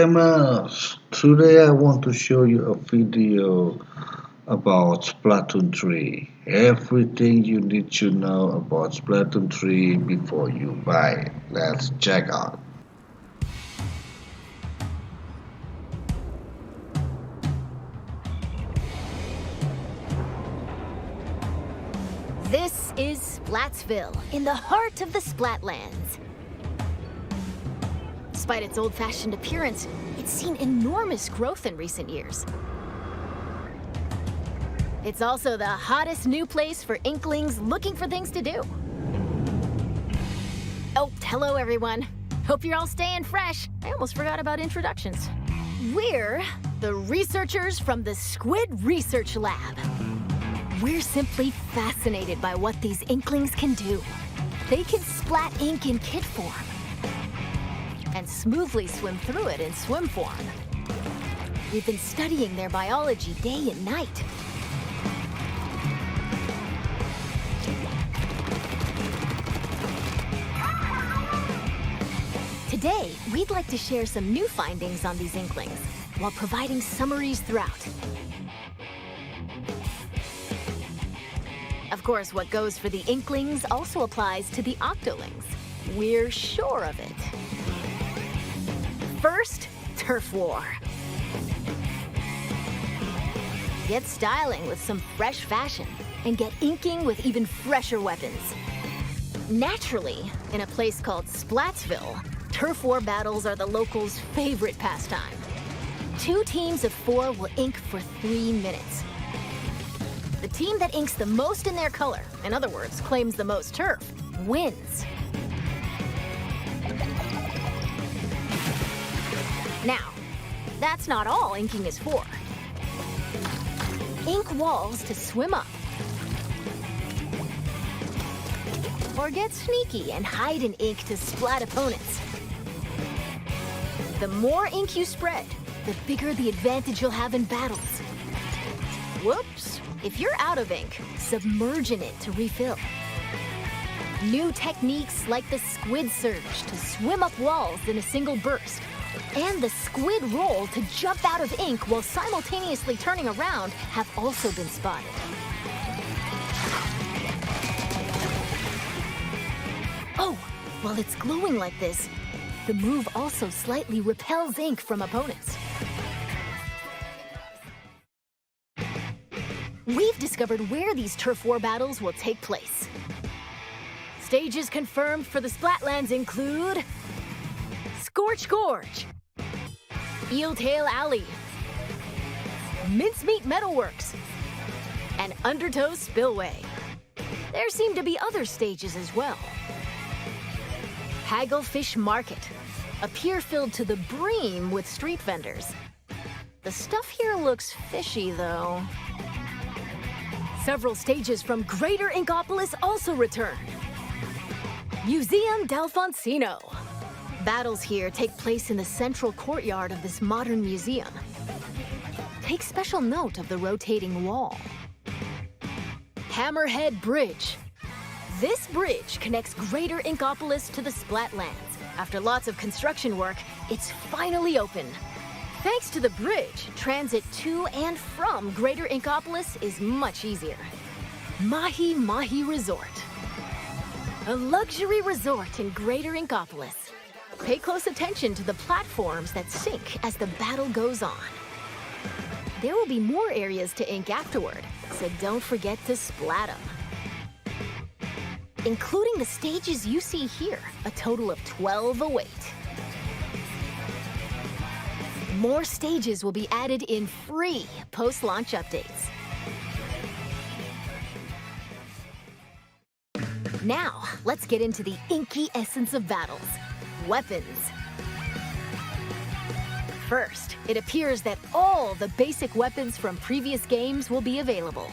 gamers! Today I want to show you a video about Splatoon 3. Everything you need to know about Splatoon 3 before you buy it. Let's check out. This is Splatsville, in the heart of the Splatlands. Despite its old-fashioned appearance, it's seen enormous growth in recent years. It's also the hottest new place for Inklings looking for things to do. Oh, hello everyone. Hope you're all staying fresh. I almost forgot about introductions. We're the researchers from the Squid Research Lab. We're simply fascinated by what these Inklings can do. They can splat ink in kit form and smoothly swim through it in swim form. We've been studying their biology day and night. Today, we'd like to share some new findings on these Inklings while providing summaries throughout. Of course, what goes for the Inklings also applies to the Octolings. We're sure of it. First, Turf War. Get styling with some fresh fashion and get inking with even fresher weapons. Naturally, in a place called Splatsville, turf war battles are the locals' favorite pastime. 2 teams of 4 will ink for 3 minutes. The team that inks the most in their color, in other words, claims the most turf, wins. Now, that's not all inking is for. Ink walls to swim up. Or get sneaky and hide in ink to splat opponents. The more ink you spread, the bigger the advantage you'll have in battles. Whoops! If you're out of ink, submerge in it to refill. New techniques like the squid surge to swim up walls in a single burst, and the squid roll to jump out of ink while simultaneously turning around have also been spotted. Oh, while it's glowing like this, the move also slightly repels ink from opponents. We've discovered where these turf war battles will take place. Stages confirmed for the Splatlands include Scorch Gorge, Eeltail Alley, Mincemeat Metalworks, and Undertow Spillway. There seem to be other stages as well. Hagglefish Market, a pier filled to the brim with street vendors. The stuff here looks fishy, though. Several stages from Greater Inkopolis also return. Museum D'Alfonsino. Battles here take place in the central courtyard of this modern museum. Take special note of the rotating wall. Hammerhead Bridge. This bridge connects Greater Inkopolis to the Splatlands. After lots of construction work, it's finally open. Thanks to the bridge, transit to and from Greater Inkopolis is much easier. Mahi Mahi Resort. A luxury resort in Greater Inkopolis. Pay close attention to the platforms that sink as the battle goes on. There will be more areas to ink afterward, so don't forget to splat them. Including the stages you see here, a total of 12 await. More stages will be added in free post-launch updates. Now, let's get into the inky essence of battles, weapons. First, it appears that all the basic weapons from previous games will be available.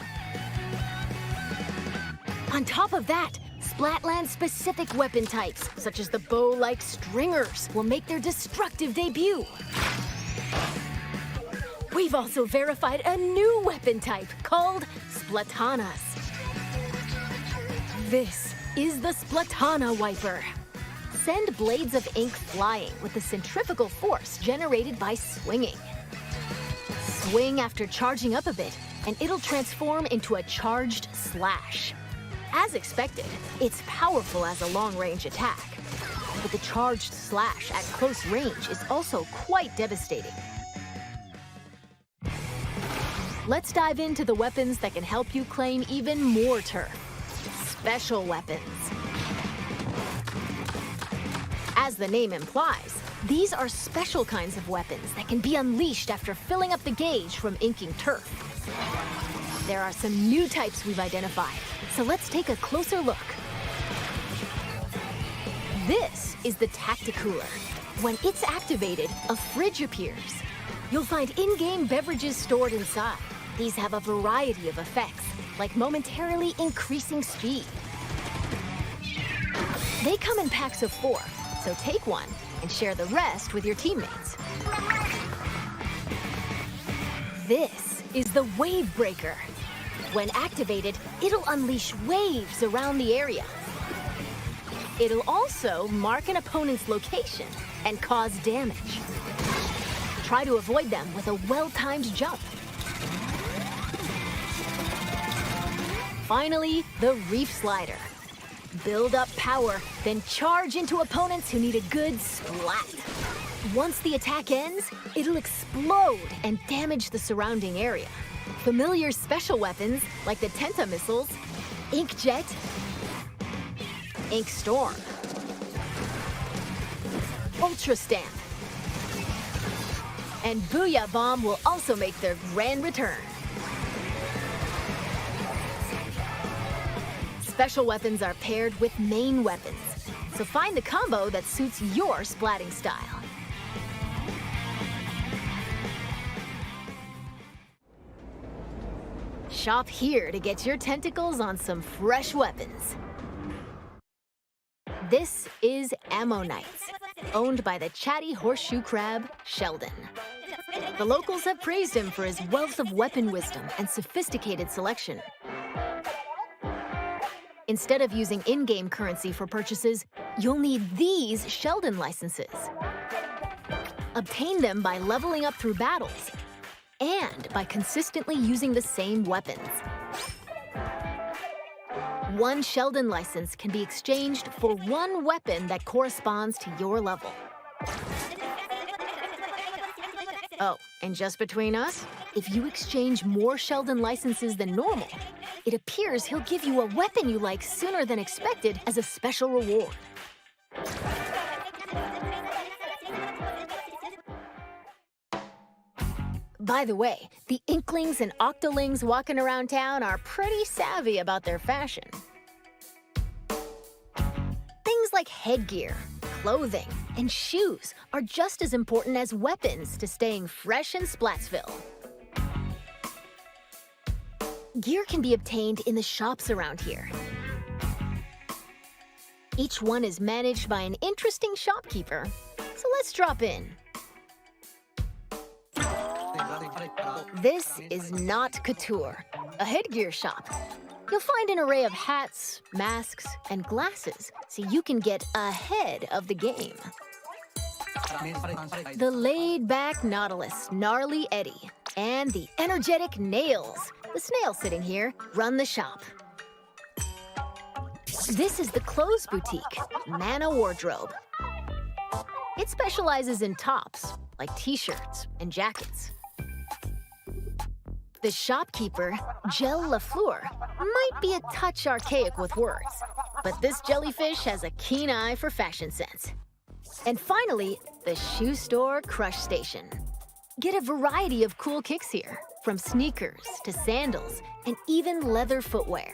On top of that, Splatland-specific weapon types, such as the bow-like stringers, will make their destructive debut. We've also verified a new weapon type called Splatanas. This is the Splatana Wiper. send blades of ink flying with the centrifugal force generated by swinging. Swing after charging up a bit, and it'll transform into a charged slash. As expected, it's powerful as a long-range attack. But the charged slash at close range is also quite devastating. Let's dive into the weapons that can help you claim even more turf. Special weapons. As the name implies, these are special kinds of weapons that can be unleashed after filling up the gauge from inking turf. There are some new types we've identified, so let's take a closer look. This is the Tacticooler. When it's activated, a fridge appears. You'll find in-game beverages stored inside. These have a variety of effects, like momentarily increasing speed. They come in packs of 4, so take one and share the rest with your teammates. This is the Wave Breaker. When activated, it'll unleash waves around the area. It'll also mark an opponent's location and cause damage. Try to avoid them with a well-timed jump. Finally, the Reef Slider. Build up power, then charge into opponents who need a good splat. Once the attack ends, it'll explode and damage the surrounding area. Familiar special weapons like the Tenta missiles, Inkjet, Ink Storm, Ultra Stamp, and Booyah Bomb will also make their grand return. Special weapons are paired with main weapons, so find the combo that suits your splatting style. Shop here to get your tentacles on some fresh weapons. This is Ammonites, owned by the chatty horseshoe crab, Sheldon. The locals have praised him for his wealth of weapon wisdom and sophisticated selection. Instead of using in-game currency for purchases, you'll need these Sheldon licenses. Obtain them by leveling up through battles and by consistently using the same weapons. One Sheldon license can be exchanged for one weapon that corresponds to your level. Oh, and just between us, if you exchange more Sheldon licenses than normal, it appears he'll give you a weapon you like sooner than expected as a special reward. By the way, the Inklings and Octolings walking around town are pretty savvy about their fashion. Things like headgear, clothing, and shoes are just as important as weapons to staying fresh in Splatsville. Gear can be obtained in the shops around here. Each one is managed by an interesting shopkeeper, so let's drop in. This is Not Couture, a headgear shop. You'll find an array of hats, masks, and glasses, so you can get ahead of the game. The laid-back Nautilus, Gnarly Eddie, and the energetic Nails, the snail sitting here, run the shop. This is the Clothes Boutique, Mana Wardrobe. It specializes in tops, like t-shirts and jackets. The shopkeeper, Gel Lafleur, might be a touch archaic with words, but this jellyfish has a keen eye for fashion sense. And finally, the shoe store Crush Station. Get a variety of cool kicks here, from sneakers to sandals and even leather footwear.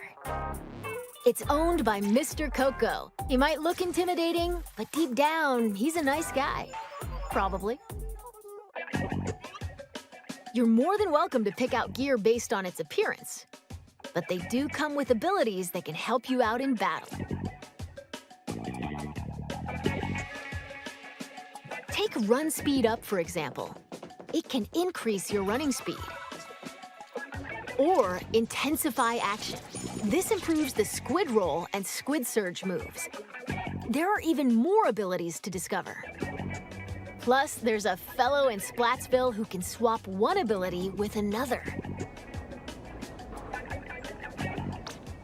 It's owned by Mr. Coco. He might look intimidating, but deep down, he's a nice guy. Probably. You're more than welcome to pick out gear based on its appearance, but they do come with abilities that can help you out in battle. Take Run Speed Up, for example. It can increase your running speed. Or Intensify Action. This improves the Squid Roll and Squid Surge moves. there are even more abilities to discover. Plus, there's a fellow in Splatsville who can swap one ability with another.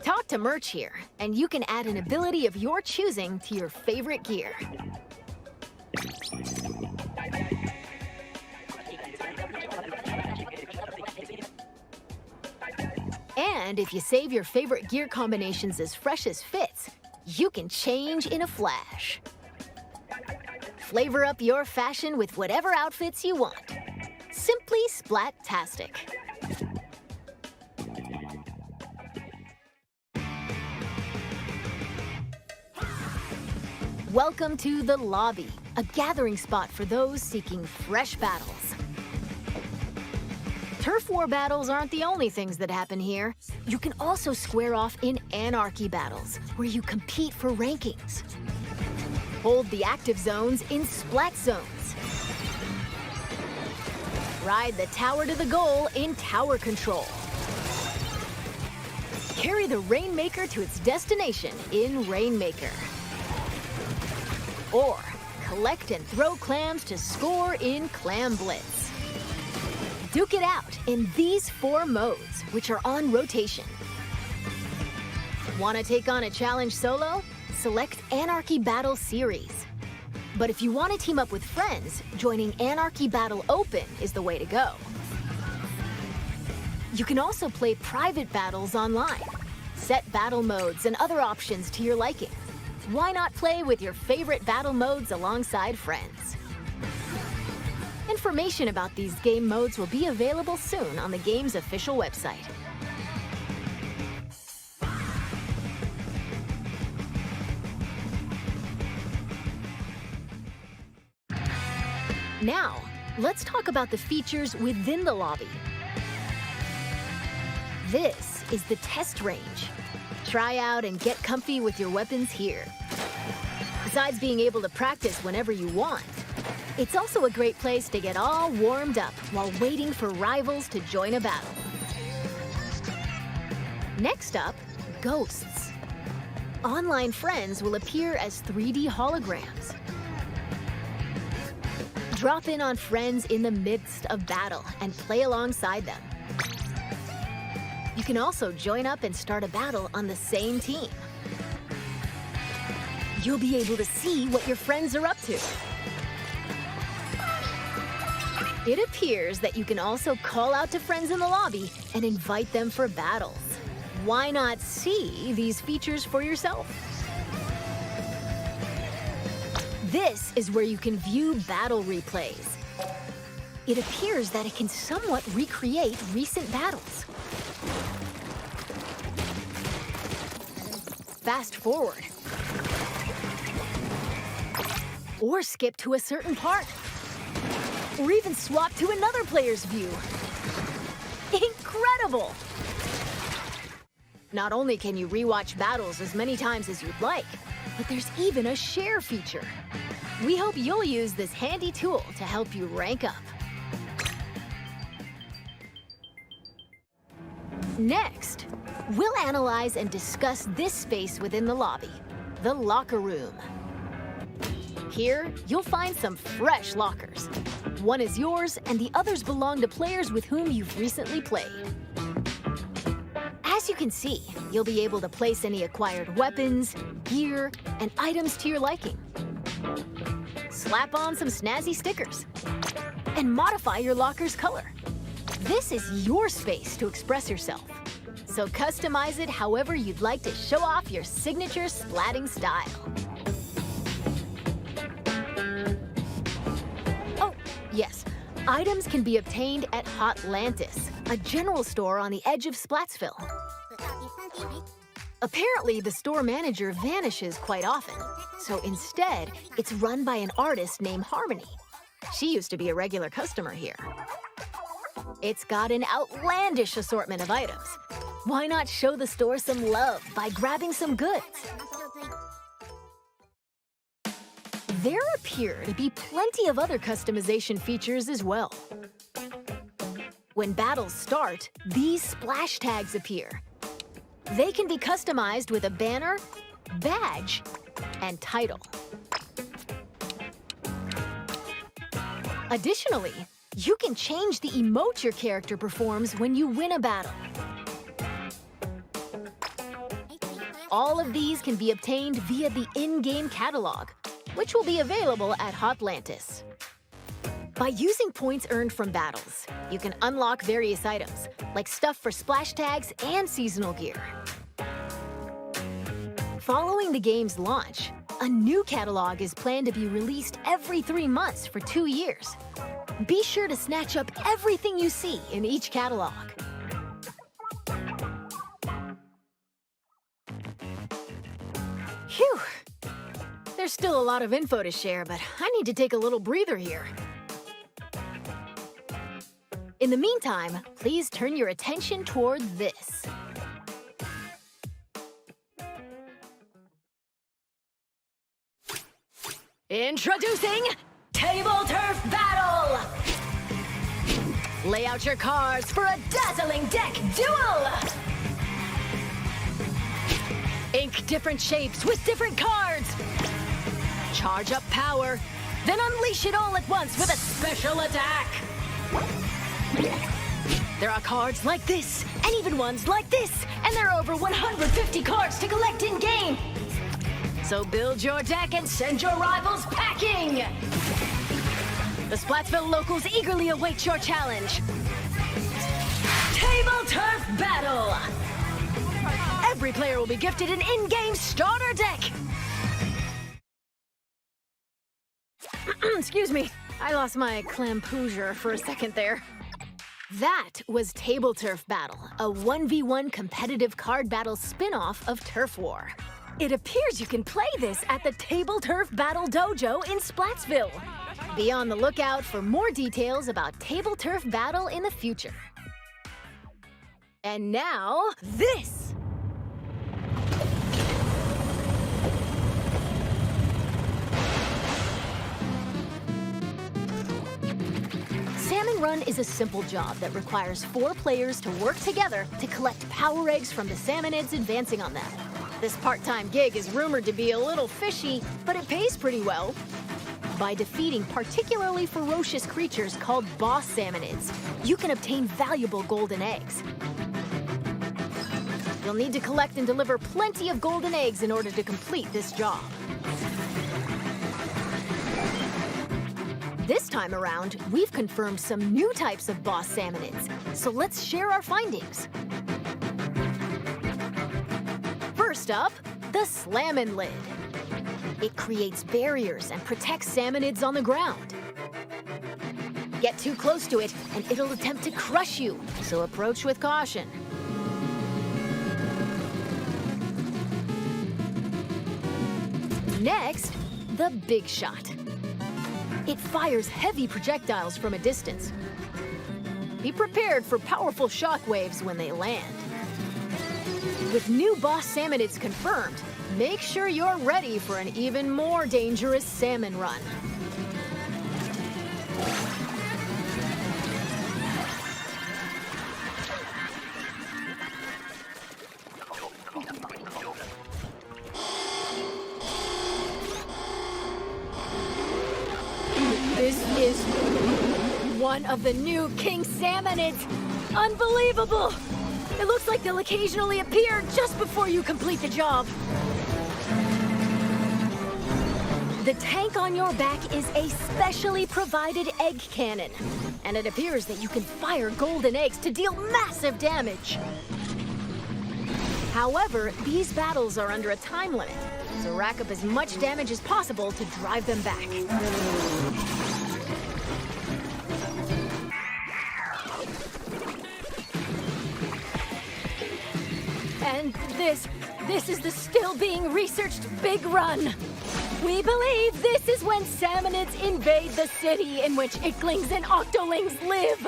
Talk to Merch here, and you can add an ability of your choosing to your favorite gear. And if you save your favorite gear combinations as fresh as fits, you can change in a flash. Flavor up your fashion with whatever outfits you want. Simply splat-tastic. Welcome to the lobby, a gathering spot for those seeking fresh battles. Turf war battles aren't the only things that happen here. You can also square off in anarchy battles, where you compete for rankings. Hold the active zones in splat zones. Ride the tower to the goal in tower control. Carry the Rainmaker to its destination in Rainmaker. Or collect and throw clams to score in Clam Blitz. Duke it out in these 4 modes, which are on rotation. Want to take on a challenge solo? Select Anarchy Battle Series. But if you want to team up with friends, joining Anarchy Battle Open is the way to go. You can also play private battles online. Set battle modes and other options to your liking. Why not play with your favorite battle modes alongside friends? Information about these game modes will be available soon on the game's official website. Now, let's talk about the features within the lobby. This is the test range. Try out and get comfy with your weapons here. Besides being able to practice whenever you want, it's also a great place to get all warmed up while waiting for rivals to join a battle. Next up, ghosts. Online friends will appear as 3D holograms. Drop in on friends in the midst of battle and play alongside them. You can also join up and start a battle on the same team. You'll be able to see what your friends are up to. It appears that you can also call out to friends in the lobby and invite them for battles. Why not see these features for yourself? This is where you can view battle replays. It appears that it can somewhat recreate recent battles. Fast forward. Or skip to a certain part. Or even swap to another player's view. Incredible! Not only can you rewatch battles as many times as you'd like, but there's even a share feature. We hope you'll use this handy tool to help you rank up. Next, we'll analyze and discuss this space within the lobby, the locker room. Here, you'll find some fresh lockers. One is yours, and the others belong to players with whom you've recently played. As you can see, you'll be able to place any acquired weapons, gear, and items to your liking. Slap on some snazzy stickers, and modify your locker's color. This is your space to express yourself, so customize it however you'd like to show off your signature splatting style. Yes, items can be obtained at Hotlantis, a general store on the edge of Splatsville. Apparently, the store manager vanishes quite often, so instead, it's run by an artist named Harmony. She used to be a regular customer here. It's got an outlandish assortment of items. Why not show the store some love by grabbing some goods? There appear to be plenty of other customization features as well. When battles start, these splash tags appear. They can be customized with a banner, badge, and title. Additionally, you can change the emote your character performs when you win a battle. All of these can be obtained via the in-game catalog, which will be available at Hotlantis. By using points earned from battles, you can unlock various items, like stuff for splash tags and seasonal gear. Following the game's launch, a new catalog is planned to be released every 3 months for 2 years. Be sure to snatch up everything you see in each catalog. Phew! There's still a lot of info to share, but I need to take a little breather here. In the meantime, please turn your attention toward this. Introducing Table Turf Battle! Lay out your cards for a dazzling deck duel! Ink different shapes with different cards! Charge up power, then unleash it all at once with a special attack! There are cards like this, and even ones like this, and there are over 150 cards to collect in-game! So build your deck and send your rivals packing! The Splatsville locals eagerly await your challenge. Table Turf Battle! Every player will be gifted an in-game starter deck! Excuse me, I lost my clampoosier for a second there. That was Table Turf Battle, a 1v1 competitive card battle spin-off of Turf War. It appears you can play this at the Table Turf Battle Dojo in Splatsville. Be on the lookout for more details about Table Turf Battle in the future. And now, this! Salmon Run is a simple job that requires 4 players to work together to collect power eggs from the salmonids advancing on them. This part-time gig is rumored to be a little fishy, but it pays pretty well. By defeating particularly ferocious creatures called boss salmonids, you can obtain valuable golden eggs. You'll need to collect and deliver plenty of golden eggs in order to complete this job. This time around, we've confirmed some new types of boss salmonids, so let's share our findings. First up, the Slammin' Lid. It creates barriers and protects salmonids on the ground. Get too close to it, and it'll attempt to crush you, so approach with caution. Next, the Big Shot. It fires heavy projectiles from a distance. Be prepared for powerful shockwaves when they land. With new boss salmonids confirmed, make sure you're ready for an even more dangerous salmon run. This is one of the new king salmonids. Unbelievable! It looks like they'll occasionally appear just before you complete the job. The tank on your back is a specially provided egg cannon, and it appears that you can fire golden eggs to deal massive damage. However, these battles are under a time limit, so rack up as much damage as possible to drive them back. And this is the still being researched Big Run. We believe this is when salmonids invade the city in which icklings and octolings live.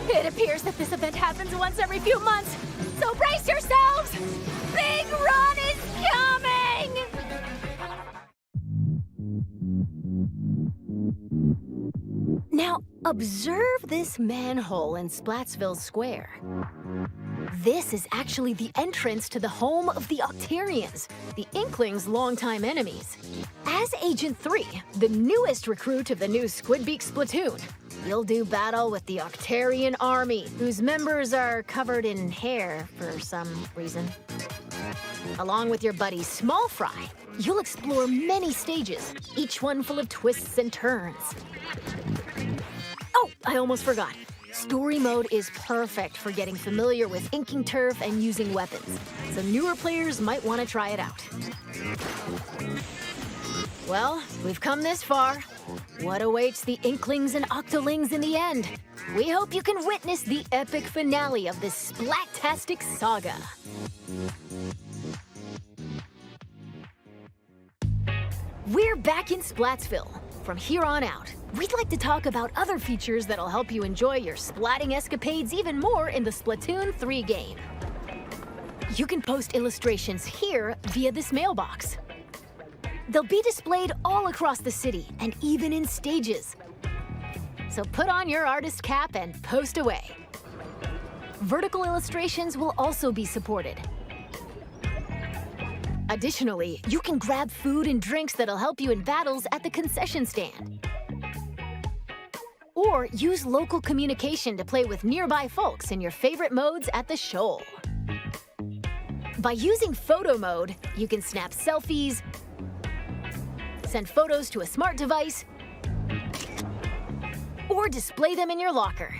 It appears that this event happens once every few months, so brace yourselves! Big Run is coming! Now, observe this manhole in Splatsville Square. This is actually the entrance to the home of the Octarians, the Inklings' longtime enemies. As Agent 3, the newest recruit of the new Squidbeak Splatoon, you'll do battle with the Octarian army, whose members are covered in hair for some reason. Along with your buddy Small Fry, you'll explore many stages, each one full of twists and turns. Oh, I almost forgot. Story mode is perfect for getting familiar with inking turf and using weapons, so newer players might want to try it out. Well, we've come this far. What awaits the Inklings and Octolings in the end? We hope you can witness the epic finale of this splat-tastic saga. We're back in Splatsville. From here on out, we'd like to talk about other features that'll help you enjoy your splatting escapades even more in the Splatoon 3 game. You can post illustrations here via this mailbox. They'll be displayed all across the city and even in stages. So put on your artist cap and post away. Vertical illustrations will also be supported. Additionally, you can grab food and drinks that'll help you in battles at the concession stand. Or use local communication to play with nearby folks in your favorite modes at the shoal. By using photo mode, you can snap selfies, send photos to a smart device, or display them in your locker.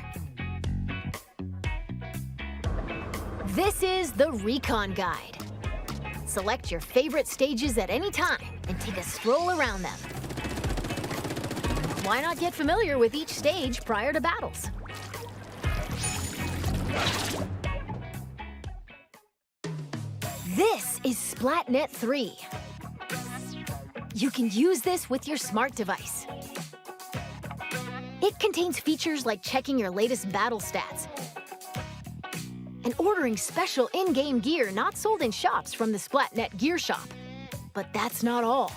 This is the Recon Guide. Select your favorite stages at any time and take a stroll around them. Why not get familiar with each stage prior to battles? This is SplatNet 3. You can use this with your smart device. It contains features like checking your latest battle stats and ordering special in-game gear not sold in shops from the SplatNet Gear Shop. But that's not all.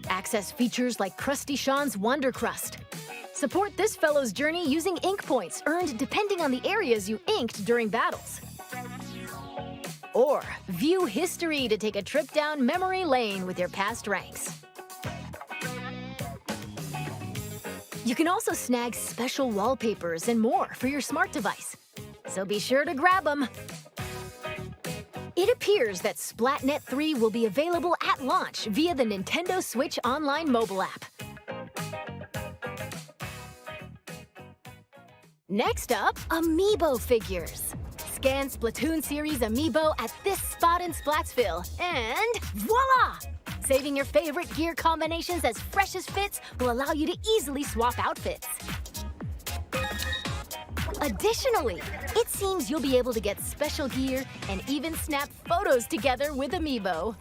Access features like Krusty Sean's Wonder Crust. Support this fellow's journey using ink points earned depending on the areas you inked during battles. Or view history to take a trip down memory lane with your past ranks. You can also snag special wallpapers and more for your smart device. So be sure to grab them. It appears that SplatNet 3 will be available at launch via the Nintendo Switch Online mobile app. Next up, Amiibo figures. Scan Splatoon series Amiibo at this spot in Splatsville, and voila! Saving your favorite gear combinations as fresh as fits will allow you to easily swap outfits. Additionally, it seems you'll be able to get special gear and even snap photos together with Amiibo.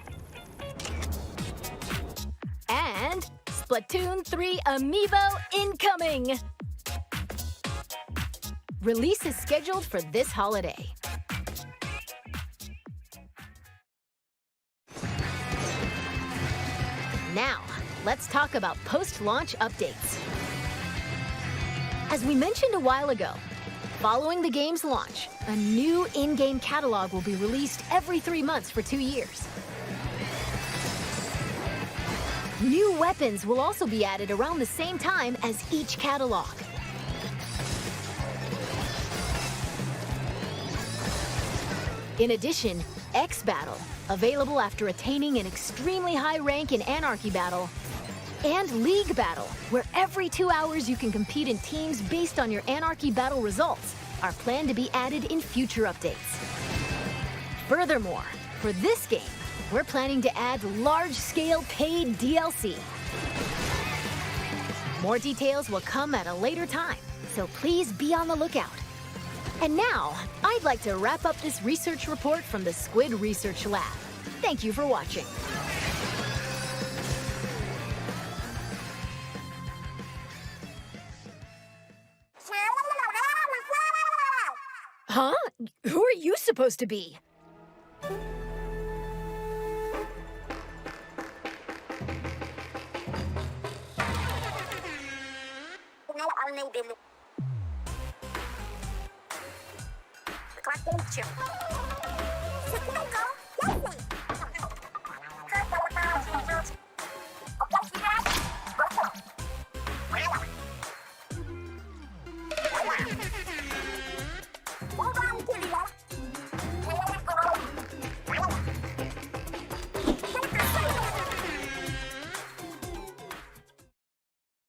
And Splatoon 3 Amiibo incoming! Release is scheduled for this holiday. Now, let's talk about post-launch updates. As we mentioned a while ago, following the game's launch, a new in-game catalog will be released every 3 months for 2 years. New weapons will also be added around the same time as each catalog. In addition, X Battle, available after attaining an extremely high rank in Anarchy Battle, and League Battle, where every 2 hours you can compete in teams based on your Anarchy Battle results, are planned to be added in future updates. Furthermore, for this game, we're planning to add large-scale paid DLC. More details will come at a later time, so please be on the lookout. And now, I'd like to wrap up this research report from the Squid Research Lab. Thank you for watching. Huh? Who are you supposed to be?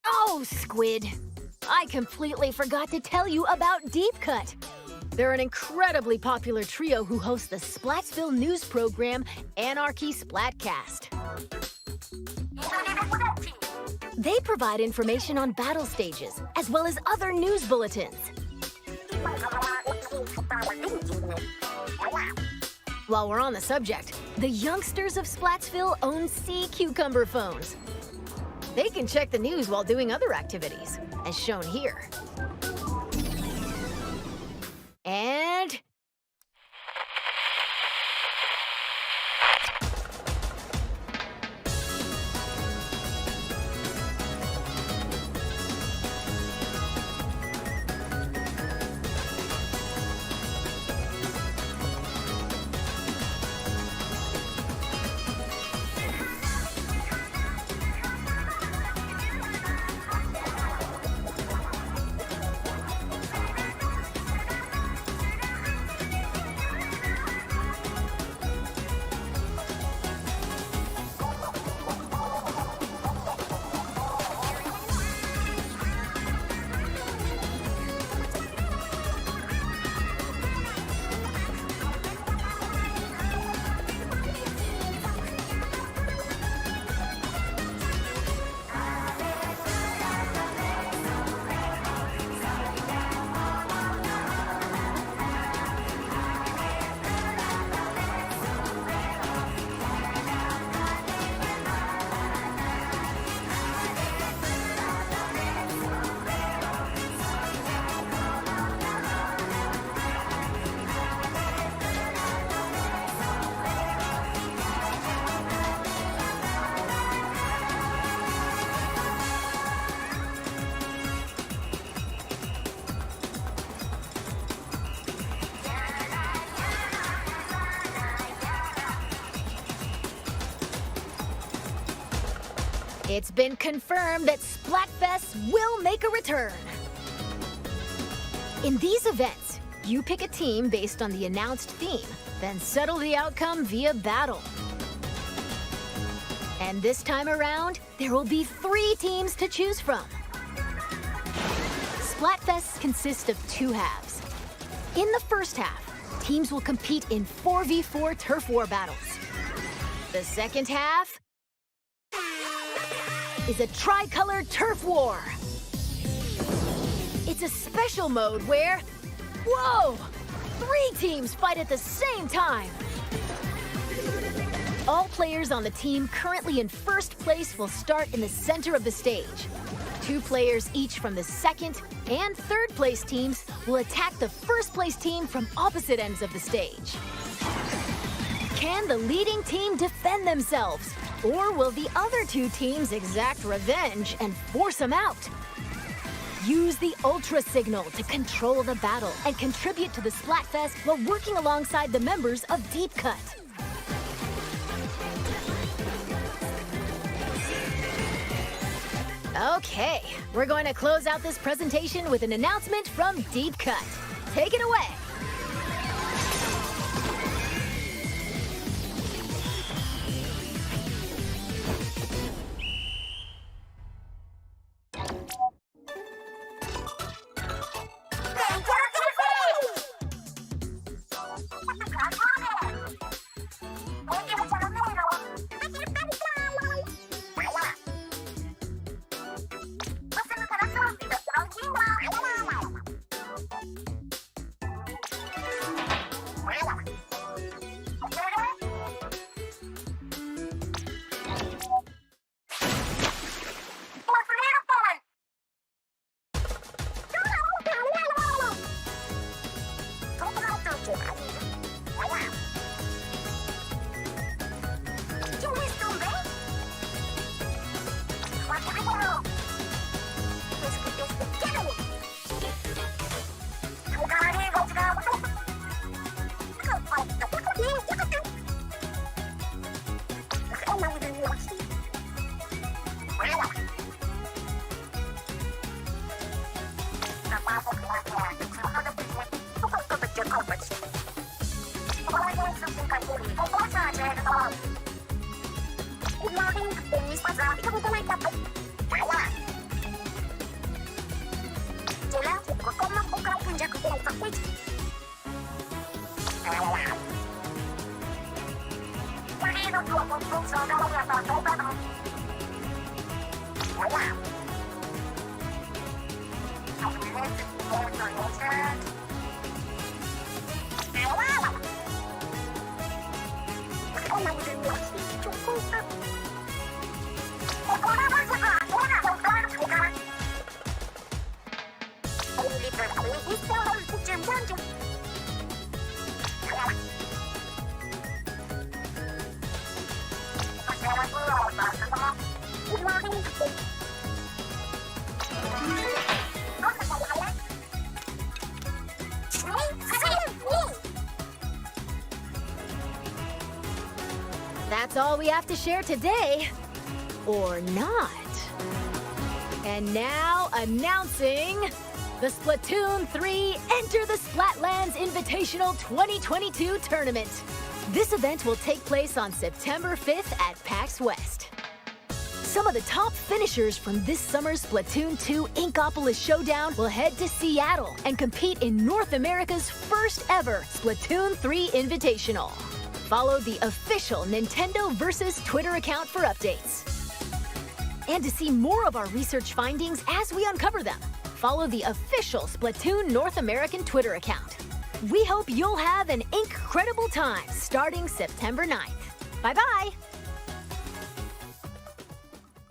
Oh, Squid! I completely forgot to tell you about Deep Cut. They're an incredibly popular trio who host the Splatsville news program Anarchy Splatcast. They provide information on battle stages, as well as other news bulletins. While we're on the subject, the youngsters of Splatsville own sea cucumber phones. They can check the news while doing other activities, as shown here. And... it's been confirmed that Splatfest will make a return. In these events, you pick a team based on the announced theme, then settle the outcome via battle. And this time around, there will be 3 teams to choose from. Splatfest consists of 2 halves. In the first half, teams will compete in 4v4 turf war battles. The second half is a tricolor turf war. It's a special mode where, whoa, 3 teams fight at the same time. All players on the team currently in first place will start in the center of the stage. 2 players each from the second and third place teams will attack the first place team from opposite ends of the stage. Can the leading team defend themselves? Or will the other 2 teams exact revenge and force them out? Use the Ultra Signal to control the battle and contribute to the Splatfest while working alongside the members of Deep Cut. Okay, we're going to close out this presentation with an announcement from Deep Cut. Take it away. That's all we have to share today. Or not. And now, announcing the Splatoon 3 Enter the Splatlands Invitational 2022 Tournament. This event will take place on September 5th at PAX West. Some of the top finishers from this summer's Splatoon 2 Inkopolis Showdown will head to Seattle and compete in North America's first ever Splatoon 3 Invitational. Follow the official Nintendo Versus Twitter account for updates. And to see more of our research findings as we uncover them, follow the official Splatoon North American Twitter account. We hope you'll have an incredible time starting September 9th. Bye-bye!